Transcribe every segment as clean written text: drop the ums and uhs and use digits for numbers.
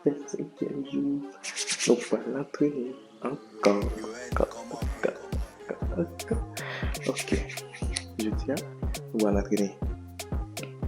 25e jour, nous pas l'entraîner encore. Ok, je tiens, nous allons l'entraîner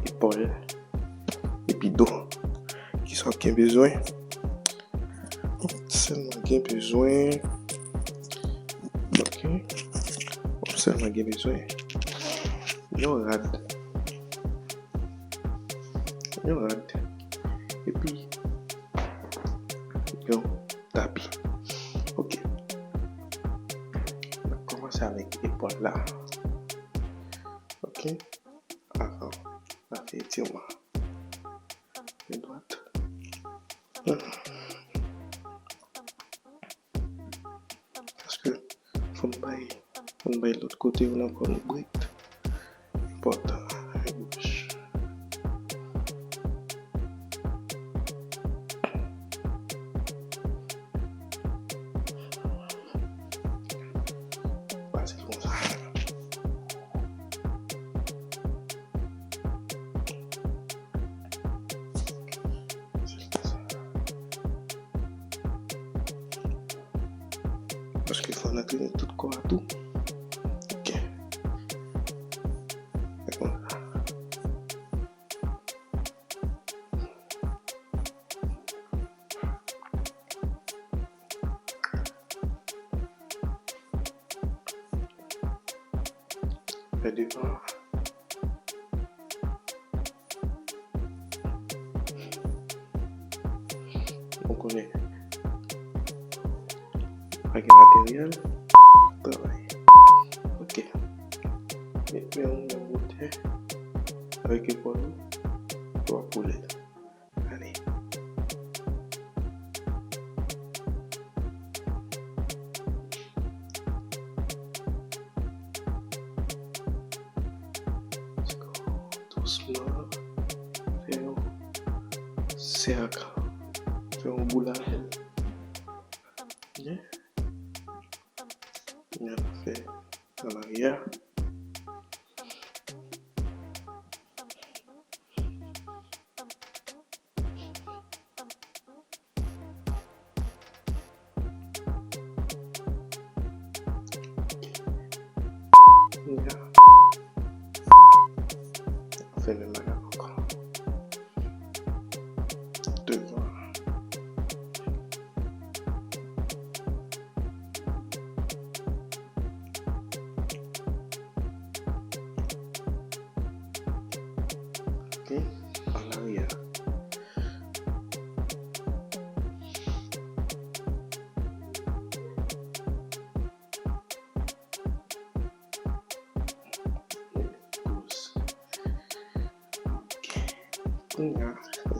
épaule et puis dos. Qui sont qui a besoin? Seulement qui a besoin. Ok, seulement qui a besoin. Yo rad. Et puis yo tapis. Ok. On va commencer avec l'épaule là. Ok. Avant, on va faire étirement. De droite. Parce que faut me bailler l'autre côté, on a encore une brique. Important. Gauche. C'est comme ça. Parce qu'il faut entraîner tout corps à tout. Ok. C'est comme ça. Et devant. On connaît. Avec le matériel. Travail. Ok. Mais on va monter avec l'épaule. On va pouler. Allez. Doucement. Fais un cercle. Fais un boulage. Bien. Bien fait en arrière. Bien. On fait même manière encore. Devant. Ok. En arrière.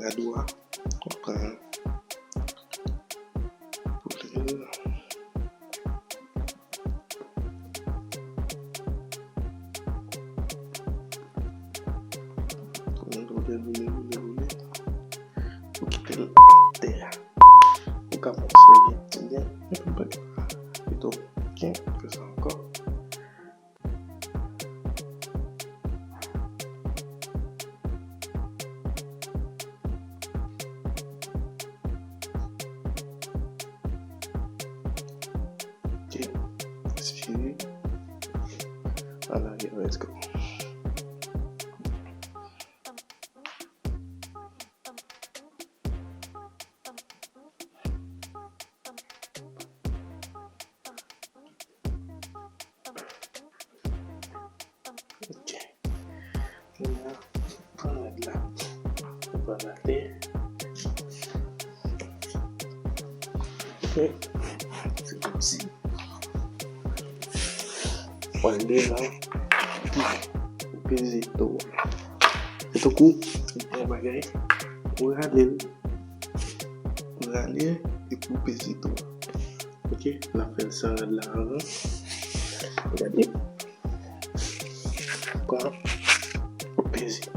La doigt, on prend pour le rouler pour quitter le terre pour commencer bien plutôt bien que ça encore. Expirez. En arrière, let's go. Ok. Là, prends la là. On va la terre. Ok. C'est comme si. On est là. Peser tout. C'est tout coup. On va gagner. On va aller et pour peser tout. Ok. La fait ça là. Regardez. Quoi? Peser.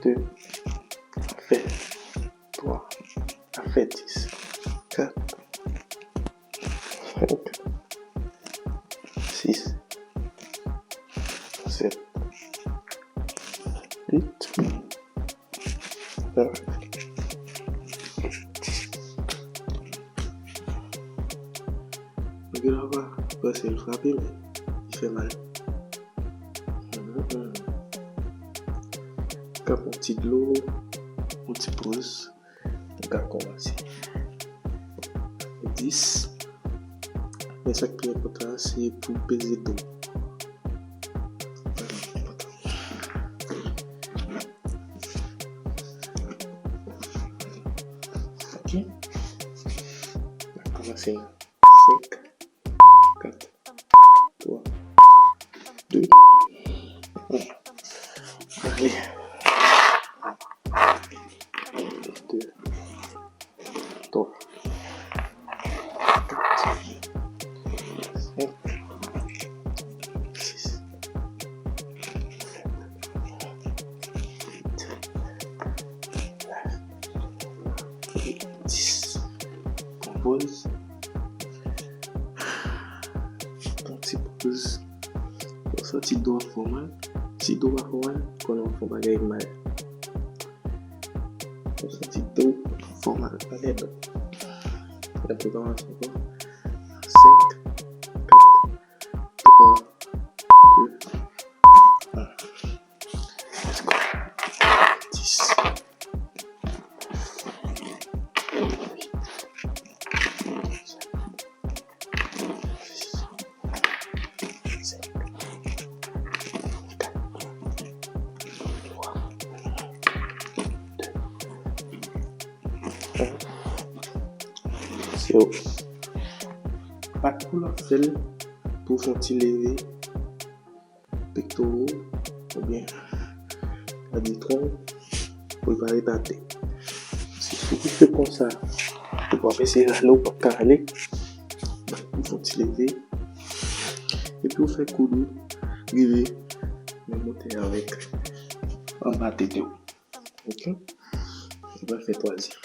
2. Fait 3. Fait 10. 4. 5. 6. 7. 8. 9. que là-bas, parce qu'il frappe, mais il fait mal. Quand on petit de l'eau, on petit pause, on va commencer. 10. Mais ça qui est important, c'est pour peser d'eau. Ok. On va commencer. 5, 4, 3, 2, 1. Allez. 2, 3, 4, 5, 6, 7, 10. On pose. On petit pause. On sortit d'eau formale. Si d'eau formale, qu'on en fait bagarre mal. On sortit d'eau formale. Allez, donc. La préparation encore. 5, 4, 3, 2, 1. Let's go. 10. 8, c'est haut. Pas pour la selle pour faire lever pectoraux ou bien la tronc pour préparer ta tête. Si tu fais comme ça, tu peux passer l'eau pour caler pour faire lever et puis vous faites coude, river, mais monter avec en bas de tête. Ok? On va faire troisième.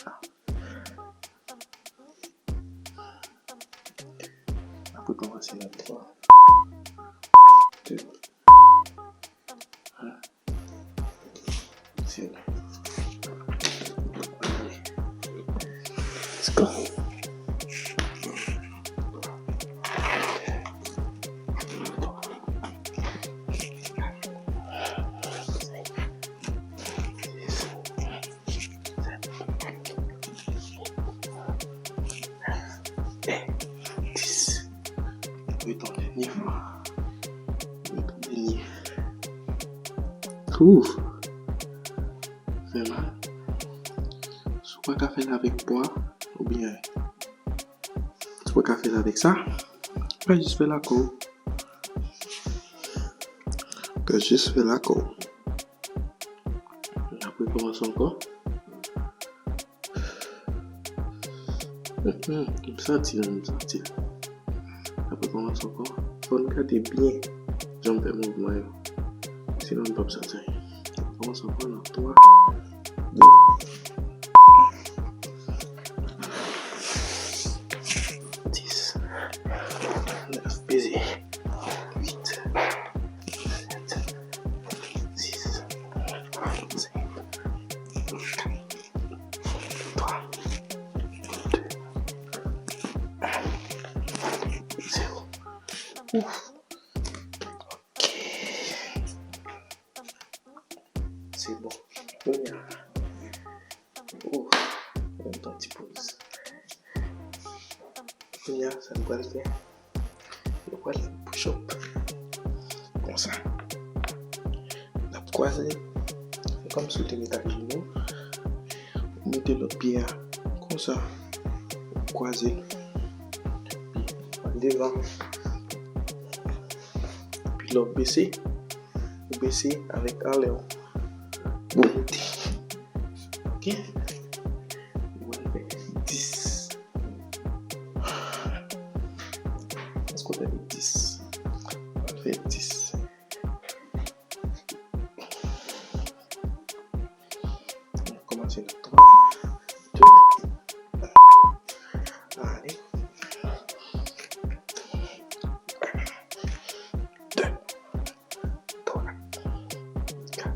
On peut commencer à 3, 2, 1. C'est là. Allez. Let's go. Ton dernier fois. Ton dernier. Ouf. Fait mal. Soit qu'à faire avec poids, ou bien soit qu'à faire avec ça. Pas juste faire la cour. Que juste faire la cour. Après, commence encore. Il me sentit. Après, commence encore. Faut nous garder bien. J'en fais mouvement. Sinon, on ne peut pas sortir. On commence encore dans 3, 2, 10, 9, baiser. 8, 7, 6, 5, 4, 3, 2, 1. 0. Ouf. Ok. C'est bon. Ouf. On va un petit pause. Ça nous va le faire. On va le push-up. Comme ça. On a croisé. Comme si tu mettais à genoux. On mettait l'autre pied comme ça. Croisé. Devant. Puis l'autre baisser. Vous baissez avec un léon. Vous montez. Ok? On va faire 10. Est-ce qu'on fait 10? On va faire 10. On va commencer le 3, 2, 1. Allez. 2, 3, 4,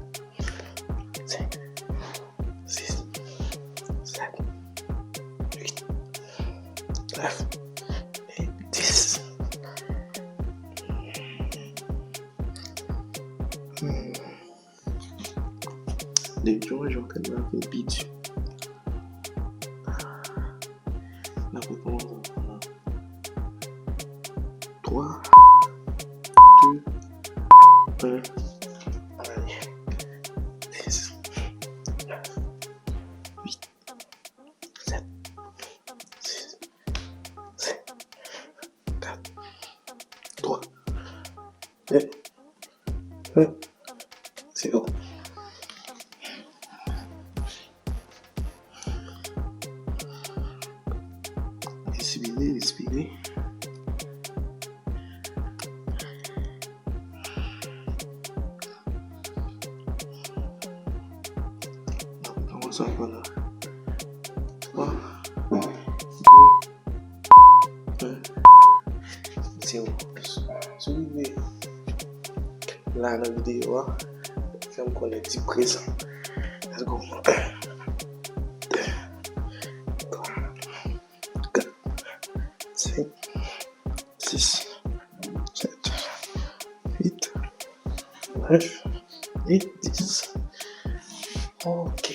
5, 6, 7, 8, 9 et 10. Les gens, j'entraîne une bite. Là, vous prenez 3, 2, 1. Allez. 10, 9, 8, 7, 6, 5, 4, 3, 2, 1. C'est bon. Respirez. Donc, commençons par 3, 2, 1. C'est bon. Suivez là dans la vidéo. Fais-moi connaître du présent. Let's go. 5, 6, 7, 8, 9 et 10. Ok.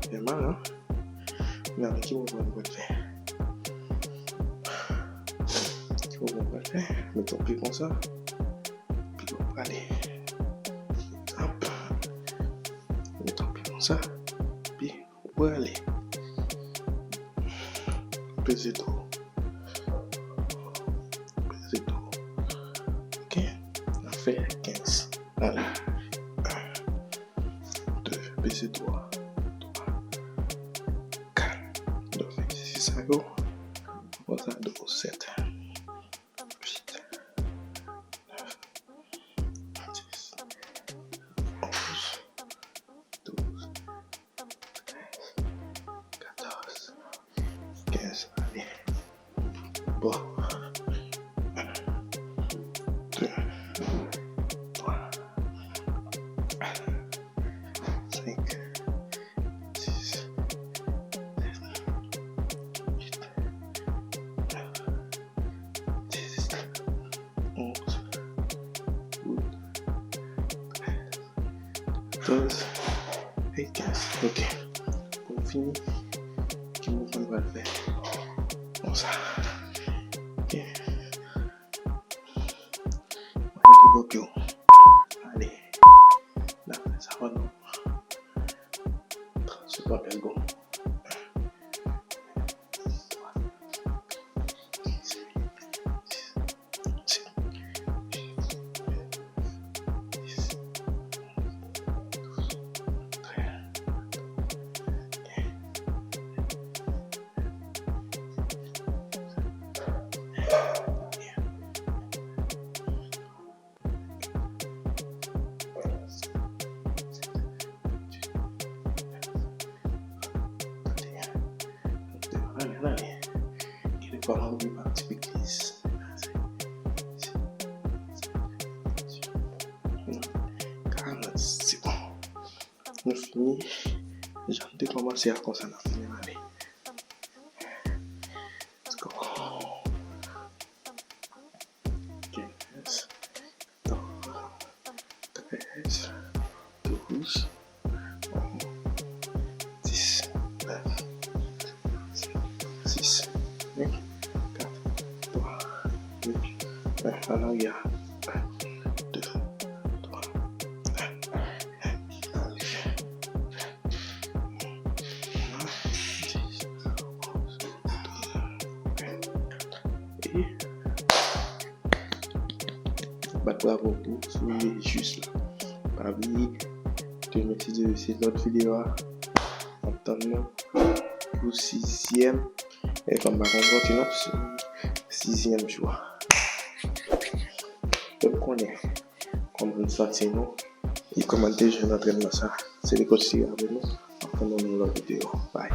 Bien mal, hein? Mais avec qui vous voulez le faire? Qui vous voulez le faire? Mettons plus comme ça. Puis on va aller. Hop. Mettons plus comme ça. Puis on va aller. Peser trop. Ok? On fait 15. Allez. 1, 2, peser 3. 4. Donc, 6 à go. On va 2, 7. 8. 9. 10. 11. 12. 13. 14. 15. Allez. Bon. 1, 2, 3, 5, 6, 7, 8, 9, 10, 11, 12, 13, 14 et 15. Ok. On finit. Qui mouvement va le faire? Comme ça. Ok. On va aller. Allez. Là, ça va non. 30 secondes, let's go. 3, 6, 7, 8, 10, 12, 13, allez. Il est pas rendu par un petit peu glisse. C'est bon. On finit. J'ai commencé à commencer à finir. Allez. Let's go. 15, 13, 12, 10, 9, 6, 5, 4, 3, 2, 1. Alors, il y a 1, 2, 3, 1, 10, 11, 12, 1. Et bravo pour soulever juste là. Pas oublier de merci de laisser notre vidéo entendre pour 6e et comme ma continue sur 6e jour. Donc on est comme vous sentez nous et commentez je n'entraîne ça. C'est les coachs avec nous. On va dans la vidéo. Bye.